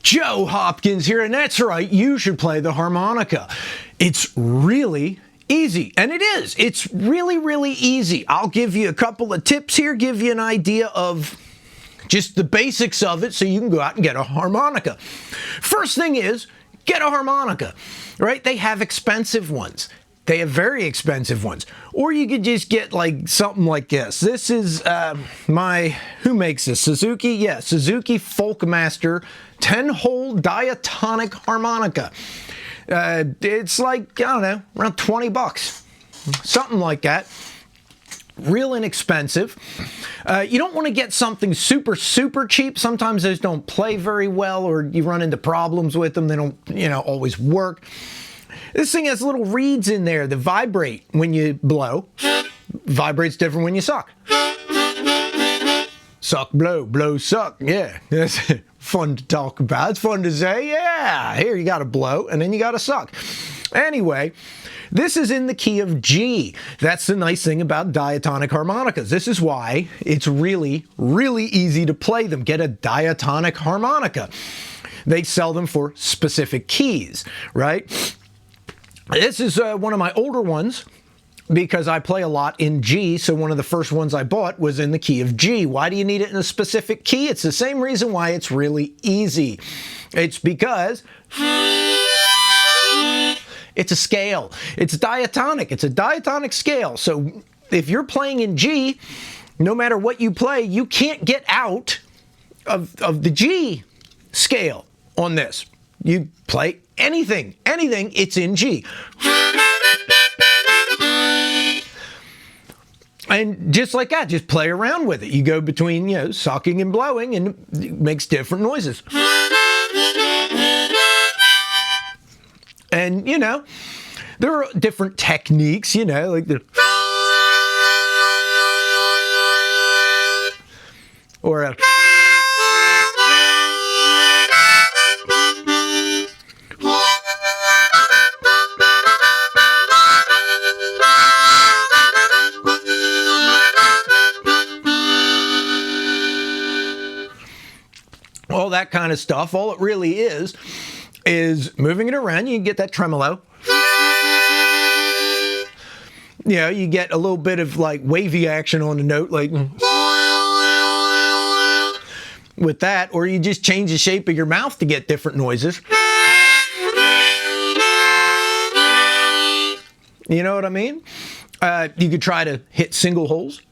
Joe Hopkins here, and that's right, you should play the harmonica. It's really easy, and it is. It's really, really easy. I'll give you a couple of tips here, give you an idea of just the basics of it so you can go out and get a harmonica. First thing is, get a harmonica, right? They have expensive ones. They have very expensive ones. Or you could just get like something like this. This is who makes this? Suzuki? Yeah, Suzuki Folkmaster 10-hole diatonic harmonica. It's like, I don't know, around 20 bucks. Something like that. Real inexpensive. You don't want to get something super, super cheap. Sometimes those don't play very well, or you run into problems with them. They don't, always work. This thing has little reeds in there that vibrate when you blow. Vibrates different when you suck. Suck, blow, blow, suck. Yeah, that's fun to talk about. It's fun to say. Yeah, here you got to blow and then you got to suck. Anyway, this is in the key of G. That's the nice thing about diatonic harmonicas. This is why it's really, really easy to play them. Get a diatonic harmonica. They sell them for specific keys, right? This is one of my older ones because I play a lot in G, so one of the first ones I bought was in the key of G. Why do you need it in a specific key? It's the same reason why it's really easy. It's because it's a scale. It's diatonic. It's a diatonic scale. So if you're playing in G, no matter what you play, you can't get out of the G scale on this. You play anything, it's in G. And just like that, just play around with it. You go between, sucking and blowing, and it makes different noises. And, there are different techniques, like the... Or a... all that kind of stuff. All it really is moving it around. You can get that tremolo. You get a little bit of like wavy action on the note, like with that, or you just change the shape of your mouth to get different noises. You know what I mean? You could try to hit single holes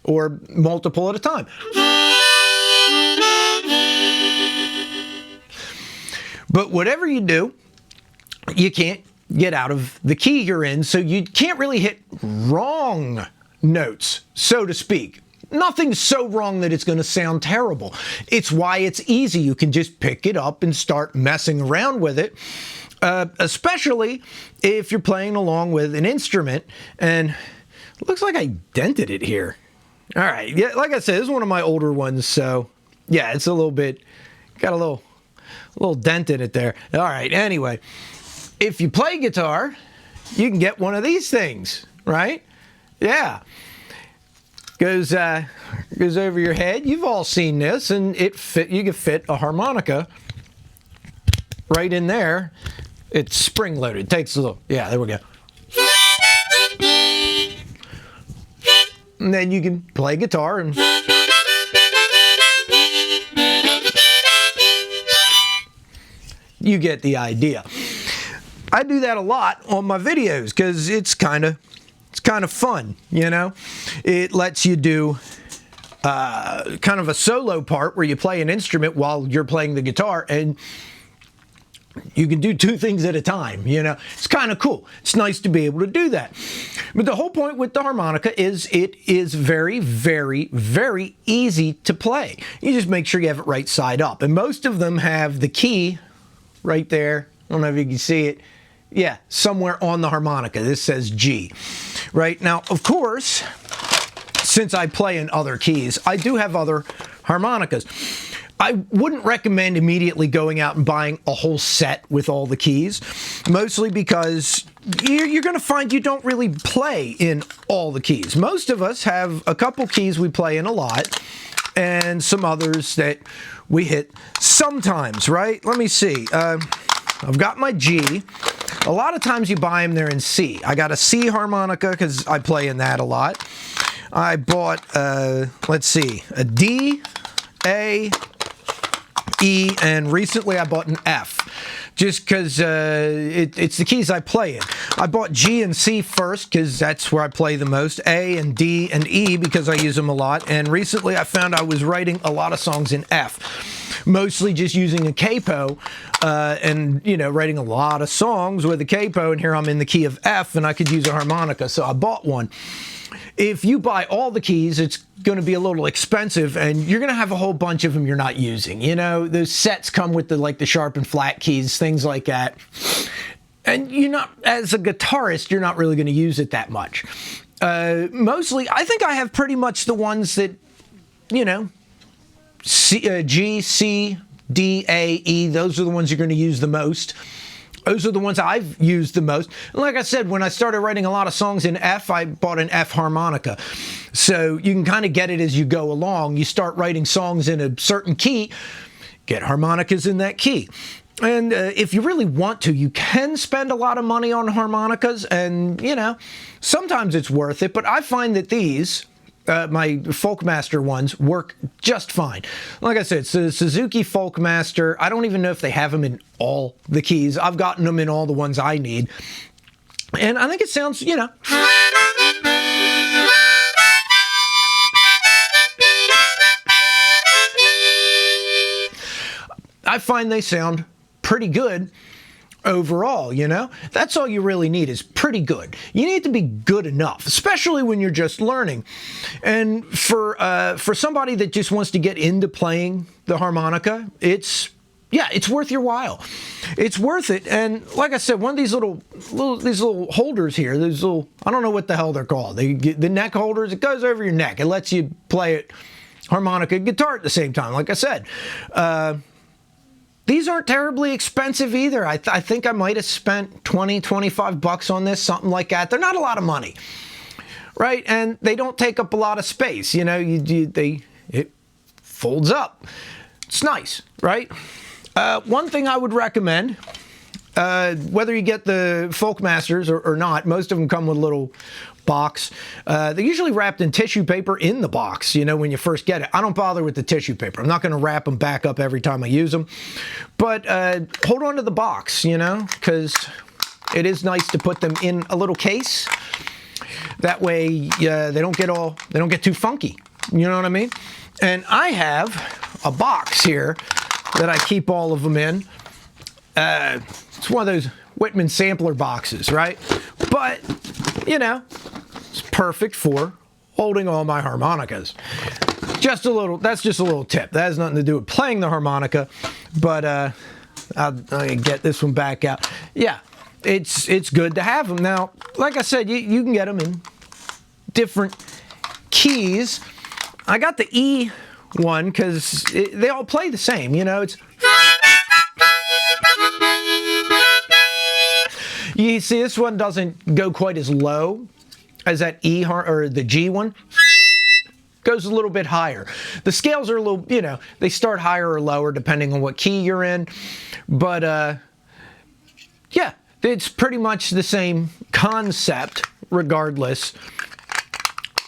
or multiple at a time. But whatever you do, you can't get out of the key you're in, so you can't really hit wrong notes, so to speak. Nothing's so wrong that it's going to sound terrible. It's why it's easy. You can just pick it up and start messing around with it, especially if you're playing along with an instrument. And it looks like I dented it here. All right, yeah, like I said, this is one of my older ones, so yeah, it's a little bit, got a little dent in it there. All right, anyway, if you play guitar, you can get one of these things, right? Yeah. Goes over your head. You've all seen this, and you can fit a harmonica right in there. It's spring-loaded. Takes a little, yeah, there we go. And then you can play guitar and... You get the idea. I do that a lot on my videos because it's kind of fun, It lets you do kind of a solo part where you play an instrument while you're playing the guitar, and you can do two things at a time, It's kind of cool. It's nice to be able to do that. But the whole point with the harmonica is it is very, very, very easy to play. You just make sure you have it right side up. And most of them have the key right there. I don't know if you can see it. Yeah, somewhere on the harmonica. This says G. Right? Now, of course, since I play in other keys, I do have other harmonicas. I wouldn't recommend immediately going out and buying a whole set with all the keys, mostly because you're going to find you don't really play in all the keys. Most of us have a couple keys we play in a lot, and some others that we hit sometimes, right? Let me see. I've got my G. A lot of times you buy them, they're in C. I got a C harmonica because I play in that a lot. I bought, let's see, a D, A, E, and recently I bought an F. Just because it's the keys I play in. I bought G and C first because that's where I play the most. A and D and E because I use them a lot. And recently I found I was writing a lot of songs in F. Mostly just using a capo and, you know, writing a lot of songs with a capo. And here I'm in the key of F and I could use a harmonica. So I bought one. If you buy all the keys, it's going to be a little expensive, and you're going to have a whole bunch of them you're not using. You know, those sets come with the sharp and flat keys, things like that. And you're not, as a guitarist, you're not really going to use it that much. Mostly, I think I have pretty much the ones that, you know, G, C, D, A, E. Those are the ones you're going to use the most. Those are the ones I've used the most. And like I said, when I started writing a lot of songs in F, I bought an F harmonica. So you can kind of get it as you go along. You start writing songs in a certain key, get harmonicas in that key. And if you really want to, you can spend a lot of money on harmonicas. And, you know, sometimes it's worth it. But I find that these, my Folkmaster ones, work just fine. Like I said, it's the Suzuki Folkmaster. I don't even know if they have them in all the keys. I've gotten them in all the ones I need. And I think it sounds, you know, I find they sound pretty good overall, you know? That's all you really need is pretty good. You need to be good enough, especially when you're just learning. And for somebody that just wants to get into playing the harmonica, it's worth your while. It's worth it. And like I said, one of these little holders here, these little, I don't know what the hell they're called. The neck holders, it goes over your neck. It lets you play it harmonica and guitar at the same time, like I said. These aren't terribly expensive either. I think I might have spent 20, 25 bucks on this, something like that. They're not a lot of money, right? And they don't take up a lot of space. You know, it folds up. It's nice, right? One thing I would recommend, whether you get the Folkmasters or not, most of them come with a little box. They're usually wrapped in tissue paper in the box, you know, when you first get it. I don't bother with the tissue paper. I'm not going to wrap them back up every time I use them. But hold on to the box, you know, because it is nice to put them in a little case. That way they don't get too funky. You know what I mean? And I have a box here that I keep all of them in. It's one of those Whitman sampler boxes, right? But, you know, it's perfect for holding all my harmonicas. That's just a little tip. That has nothing to do with playing the harmonica, but I'll get this one back out. Yeah, it's good to have them. Now, like I said, you can get them in different keys. I got the E one because they all play the same, you know. You see, this one doesn't go quite as low as that E or the G one. Goes a little bit higher. The scales are a little, you know, they start higher or lower depending on what key you're in. But yeah, it's pretty much the same concept regardless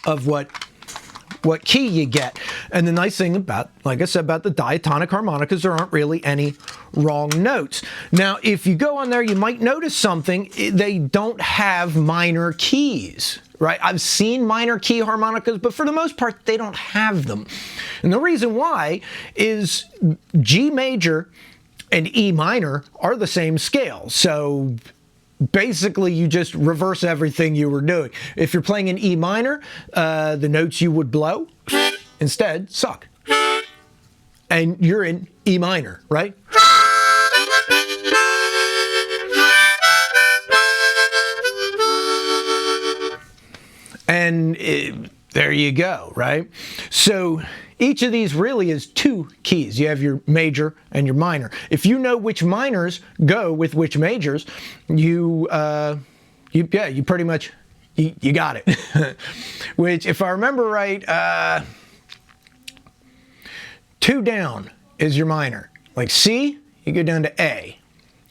of what key you get. And the nice thing about, like I said, about the diatonic harmonicas, there aren't really any wrong notes. Now, if you go on there, you might notice something. They don't have minor keys, right? I've seen minor key harmonicas, but for the most part, they don't have them. And the reason why is G major and E minor are the same scale. So basically, you just reverse everything you were doing. If you're playing in E minor, the notes you would blow instead suck. And you're in E minor, right? And there you go, right? So each of these really is two keys. You have your major and your minor. If you know which minors go with which majors, you pretty much, you got it. Which, if I remember right, 2 down is your minor. Like C, you go down to A,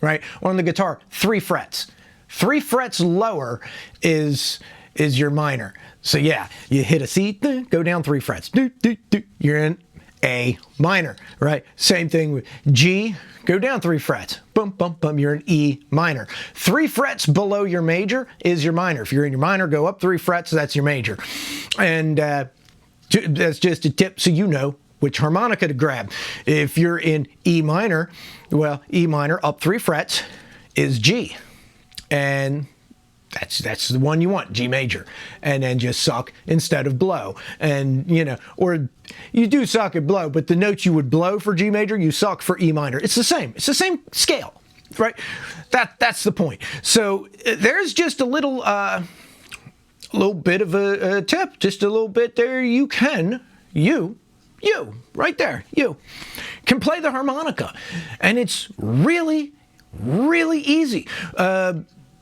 right? On the guitar, 3 frets. 3 frets lower is your minor. So yeah, you hit a C, go down 3 frets. You're in A minor, right? Same thing with G, go down 3 frets. Bum, bum, bum, you're in E minor. 3 frets below your major is your minor. If you're in your minor, go up 3 frets, that's your major. And that's just a tip so you know which harmonica to grab. If you're in E minor, well, E minor up 3 frets is G. And that's the one you want, G major. And then just suck instead of blow. And, you know, or you do suck at blow, but the notes you would blow for G major, you suck for E minor. It's the same. It's the same scale, right? That's the point. So there's just a little bit of a tip, just a little bit there. You can, right there, you can play the harmonica. And it's really, really easy.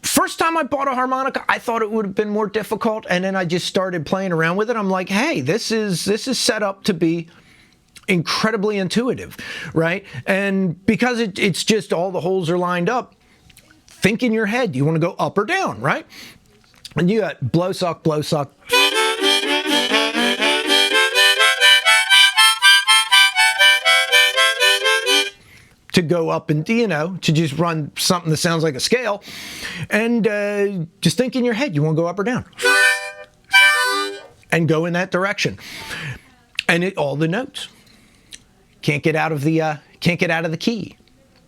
First time I bought a harmonica, I thought it would have been more difficult, and then I just started playing around with it. I'm like, hey, this is set up to be incredibly intuitive, right? And because it's just all the holes are lined up, think in your head, you want to go up or down, right? And you got blow, suck, blow, suck. To go up and, you know, to just run something that sounds like a scale. And just think in your head, you want to go up or down. And go in that direction. And all the notes. Can't get out of the key.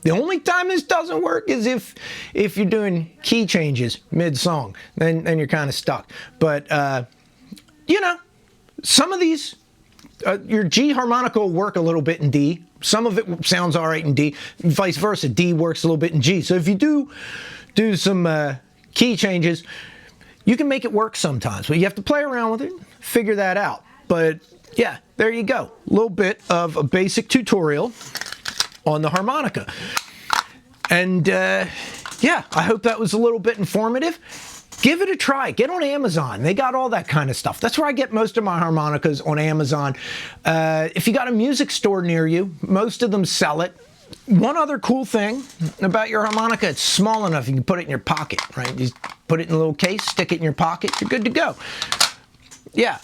The only time this doesn't work is if you're doing key changes mid-song. Then you're kind of stuck. But, you know, some of these, your G harmonica will work a little bit in D. Some of it sounds all right in D. Vice versa, D works a little bit in G. So if you do some key changes, you can make it work sometimes. But you have to play around with it, figure that out. But yeah, there you go. A little bit of a basic tutorial on the harmonica. And yeah, I hope that was a little bit informative. Give it a try. Get on Amazon. They got all that kind of stuff. That's where I get most of my harmonicas, on Amazon. If you got a music store near you, most of them sell it. One other cool thing about your harmonica, it's small enough you can put it in your pocket, right? You put it in a little case, stick it in your pocket, you're good to go. Yeah.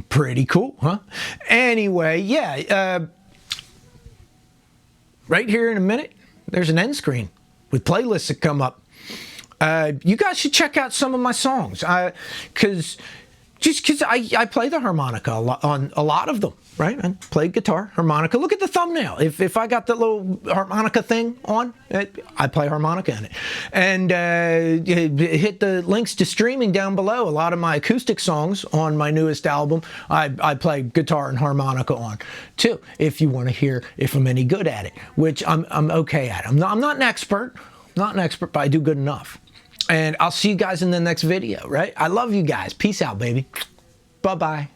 Pretty cool, huh? Anyway, yeah. Right here in a minute, there's an end screen with playlists that come up. You guys should check out some of my songs, because I play the harmonica on a lot of them, right? I play guitar, harmonica. Look at the thumbnail. If I got that little harmonica thing on, I play harmonica in it. And hit the links to streaming down below. A lot of my acoustic songs on my newest album, I play guitar and harmonica on too, if you want to hear if I'm any good at it, which I'm okay at. I'm not an expert, but I do good enough. And I'll see you guys in the next video, right? I love you guys. Peace out, baby. Bye-bye.